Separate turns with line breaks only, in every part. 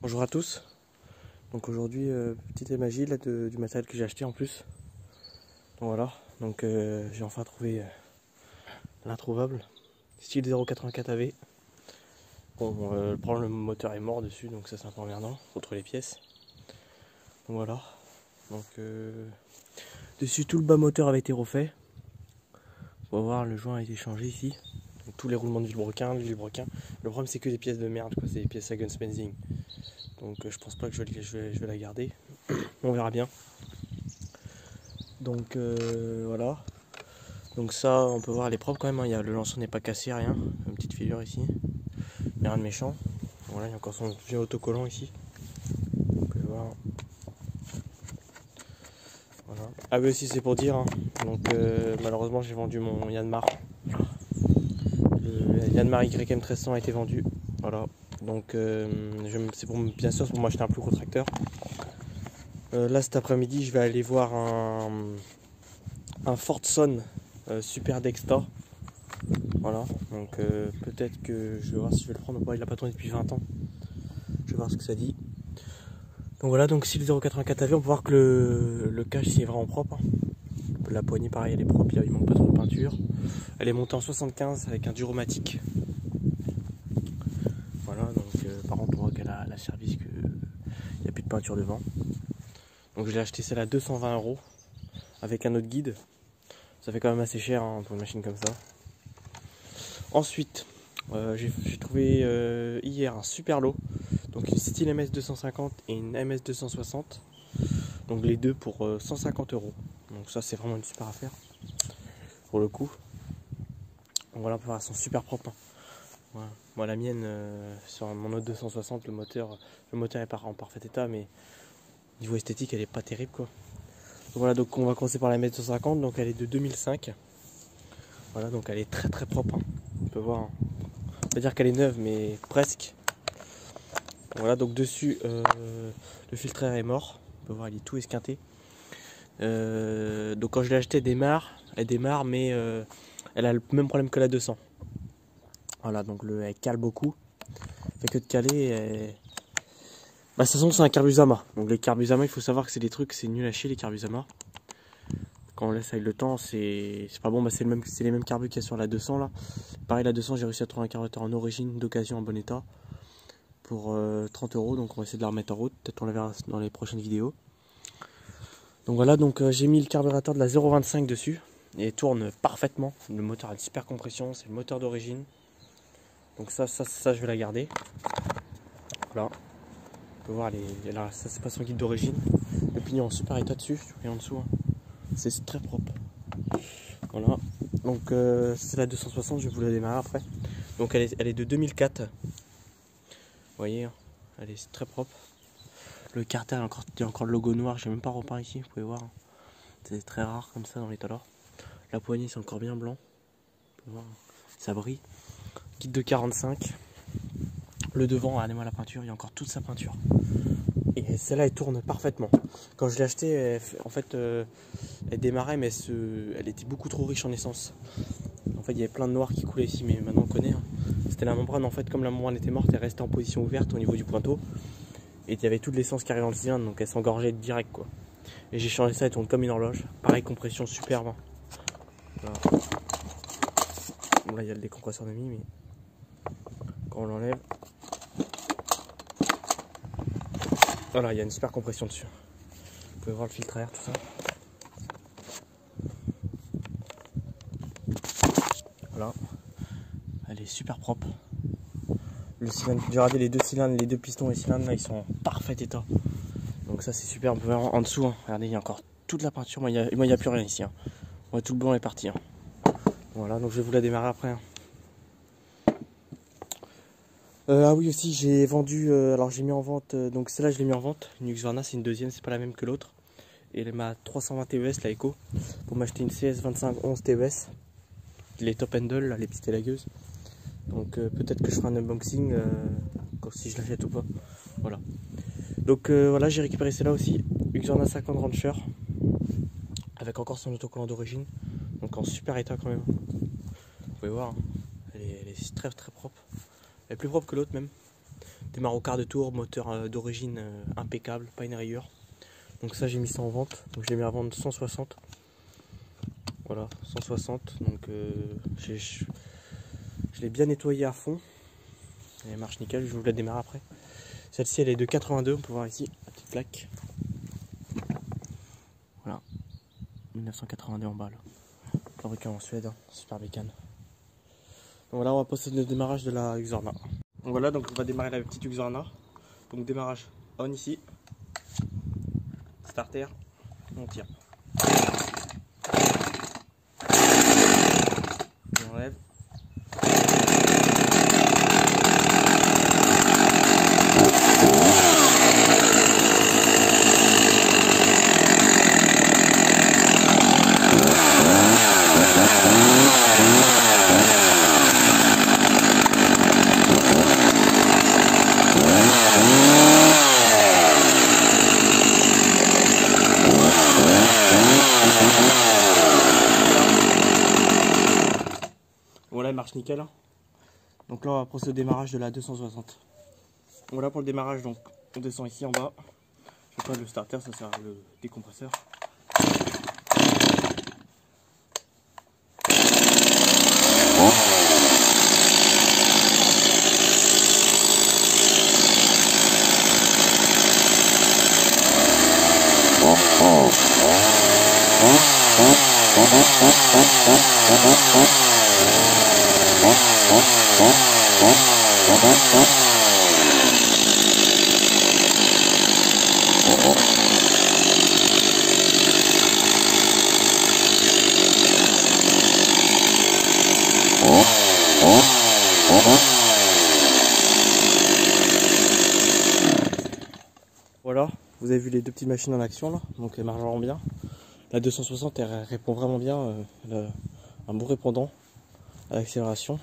Bonjour à tous. Donc aujourd'hui petite magie là, du matériel que j'ai acheté en plus. Donc voilà, donc j'ai enfin trouvé l'introuvable. Style 0,84 AV. Bon, le problème, le moteur est mort dessus, donc ça c'est un peu emmerdant. Faut trouver les pièces. Donc voilà. Donc dessus tout le bas moteur avait été refait. On va voir, le joint a été changé ici. Donc, tous les roulements de vilebrequin, le vilebrequin. Le problème c'est que des pièces de merde, quoi. C'est des pièces à Gunspenzing. Donc je pense pas que je vais la garder. On verra bien. Donc voilà. Donc ça, on peut voir, elle est propre quand même. Hein. Le lançon n'est pas cassé, rien. Une petite figure ici. Il n'y a rien de méchant. Voilà, il y a encore son vieux autocollant ici. Vous pouvez voir. Voilà. Ah oui aussi c'est pour dire. Hein. Donc malheureusement j'ai vendu mon Yanmar. Le Yanmar YM1300 a été vendu. Voilà. Donc c'est pour bien sûr pour m'acheter un plus gros tracteur. Là cet après-midi je vais aller voir un Fordson Super Dexta. Voilà, donc peut-être que je vais voir si je vais le prendre ou pas. Il n'a pas tourné depuis 20 ans. Je vais voir ce que ça dit. Donc voilà, donc si le 0,84 AV, on peut voir que le cache est vraiment propre. Hein. La poignée pareil, elle est propre, il manque pas trop de peinture. Elle est montée en 75 avec un Duromatic. Voilà, donc par contre on voit qu'elle a servi, qu'il n'y a plus de peinture devant. Donc je l'ai acheté celle à 220 € avec un autre guide. Ça fait quand même assez cher hein, pour une machine comme ça. Ensuite, j'ai trouvé hier un super lot. Donc une style MS250 et une MS260. Donc les deux pour 150 €. Donc ça c'est vraiment une super affaire. Pour le coup. Donc voilà, on peut voir, elles sont super propres. Hein. Voilà. Moi la mienne, sur mon autre 260, le moteur est en parfait état. Mais niveau esthétique elle est pas terrible quoi. Donc voilà, donc on va commencer par la MS250. Donc elle est de 2005. Voilà, donc elle est très très propre. Hein. On peut voir. Hein. On va dire qu'elle est neuve mais presque. Voilà, donc dessus le filtre air est mort. On peut voir, il est tout esquinté. Donc quand je l'ai acheté, elle démarre, mais elle a le même problème que la 200. Voilà, donc elle cale beaucoup. Elle fait que de caler. Bah, de toute façon, c'est un Carbusama. Donc les Carbusama, il faut savoir que c'est des trucs, c'est nul à chier les Carbusama. Quand on laisse avec le temps, c'est pas bon. Bah, c'est les mêmes carbus qu'il y a sur la 200 là. Pareil, la 200, j'ai réussi à trouver un carburateur en origine d'occasion en bon état pour 30 €. Donc on va essayer de la remettre en route. Peut-être on la verra dans les prochaines vidéos. Donc voilà, donc j'ai mis le carburateur de la 0,25 dessus et il tourne parfaitement. Le moteur a une super compression, c'est le moteur d'origine. Donc ça je vais la garder. Voilà. On peut voir ça c'est pas son guide d'origine. Le pignon en super état dessus, et en dessous. Hein. C'est très propre. Voilà. Donc c'est la 260, je vais vous la démarrer après. Donc elle est de 2004. Vous voyez, hein, elle est très propre. Le carter, il y a encore le logo noir, j'ai même pas repeint ici, vous pouvez voir. Hein. C'est très rare comme ça dans les talors. La poignée c'est encore bien blanc. Vous pouvez voir, ça brille. Guide de 45. Le devant, allez-moi la peinture, il y a encore toute sa peinture. Et celle-là elle tourne parfaitement. Quand je l'ai achetée, en fait elle démarrait mais elle était beaucoup trop riche en essence. En fait il y avait plein de noir qui coulait ici, mais maintenant on connaît. Hein. C'était la membrane, en fait comme la membrane était morte, elle restait en position ouverte au niveau du pointeau. Et il y avait toute l'essence qui arrivait dans le cylindre, donc elle s'engorgeait direct quoi. Et j'ai changé ça, elle tourne comme une horloge. Pareil, compression superbe. Voilà. Bon, là il y a le décompresseur de mi, mais quand on l'enlève, voilà, il y a une super compression dessus. Vous pouvez voir le filtre à air, tout ça. Voilà, elle est super propre. Le cylindre, j'ai regardé les deux cylindres, les deux pistons et cylindres là, ils sont en parfait état. Donc ça c'est super. On peut voir en dessous. Hein. Regardez, il y a encore toute la peinture. Moi il n'y a plus rien ici. Hein. Moi, tout le blanc est parti. Hein. Voilà, donc je vais vous la démarrer après. Hein. Ah oui aussi j'ai vendu, alors j'ai mis en vente, donc celle-là je l'ai mis en vente, une Husqvarna, c'est une deuxième, c'est pas la même que l'autre. Et elle est ma 320 TES, la Eco, pour m'acheter une CS 2511 TES, les top handle, là, les petites élagueuses. Donc peut-être que je ferai un unboxing, si je l'achète ou pas, voilà. Donc voilà, j'ai récupéré celle-là aussi, Husqvarna 50 Rancher, avec encore son autocollant d'origine, donc en super état quand même. Vous pouvez voir, hein. Elle est très très propre. Elle est plus propre que l'autre même. démarre au quart de tour, moteur d'origine impeccable, pas une rayure. Donc ça j'ai mis ça en vente, donc je l'ai mis à vendre 160. Voilà, 160, donc je l'ai bien nettoyé à fond. Elle marche nickel, je vous la démarre après. Celle-ci elle est de 82, on peut voir ici, la petite plaque. Voilà, 1982 en balle. Fabriqué en Suède, hein. Super bécane. Donc voilà, on va passer le démarrage de la Husqvarna. Donc voilà, donc on va démarrer la petite Husqvarna. Donc démarrage on ici. Starter, on tire. On enlève. Voilà, elle marche nickel. Donc là, on va procéder au démarrage de la 260. Voilà pour le démarrage, donc on descend ici en bas. Je sais pas, le starter, ça sert le décompresseur. Voilà, vous avez vu les deux petites machines en action là, donc elles marchent vraiment bien. La 260 elle répond vraiment bien, elle a un bon répondant à l'accélération.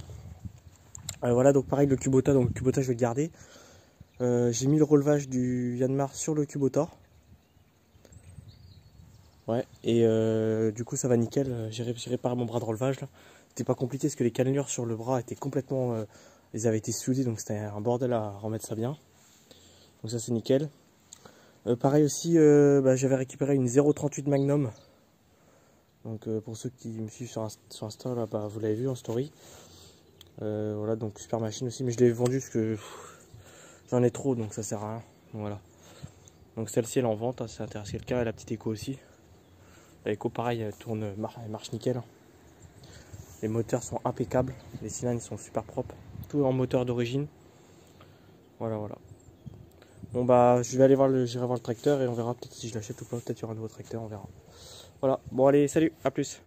Voilà, donc pareil le Kubota, donc le Kubota je vais le garder. J'ai mis le relevage du Yanmar sur le Kubota. Ouais, et du coup ça va nickel, j'ai réparé mon bras de relevage là. C'était pas compliqué parce que les cannelures sur le bras étaient complètement, ils avaient été soudés, donc c'était un bordel à remettre ça bien. Donc ça c'est nickel. Pareil aussi, j'avais récupéré une 0.38 Magnum. Donc pour ceux qui me suivent sur Insta, là, vous l'avez vu en story. Voilà, donc super machine aussi, mais je l'ai vendue parce que j'en ai trop, donc ça sert à rien. Donc, voilà. Donc celle-ci elle est en vente, hein, si ça intéresse quelqu'un, et la petite Echo aussi. La Echo pareil, elle marche nickel. Les moteurs sont impeccables, les cylindres sont super propres. Tout en moteur d'origine. Voilà, voilà. Bon bah je vais aller voir j'irai voir le tracteur et on verra peut-être si je l'achète ou pas, peut-être il y aura un nouveau tracteur, on verra. Voilà, bon allez, salut, à plus.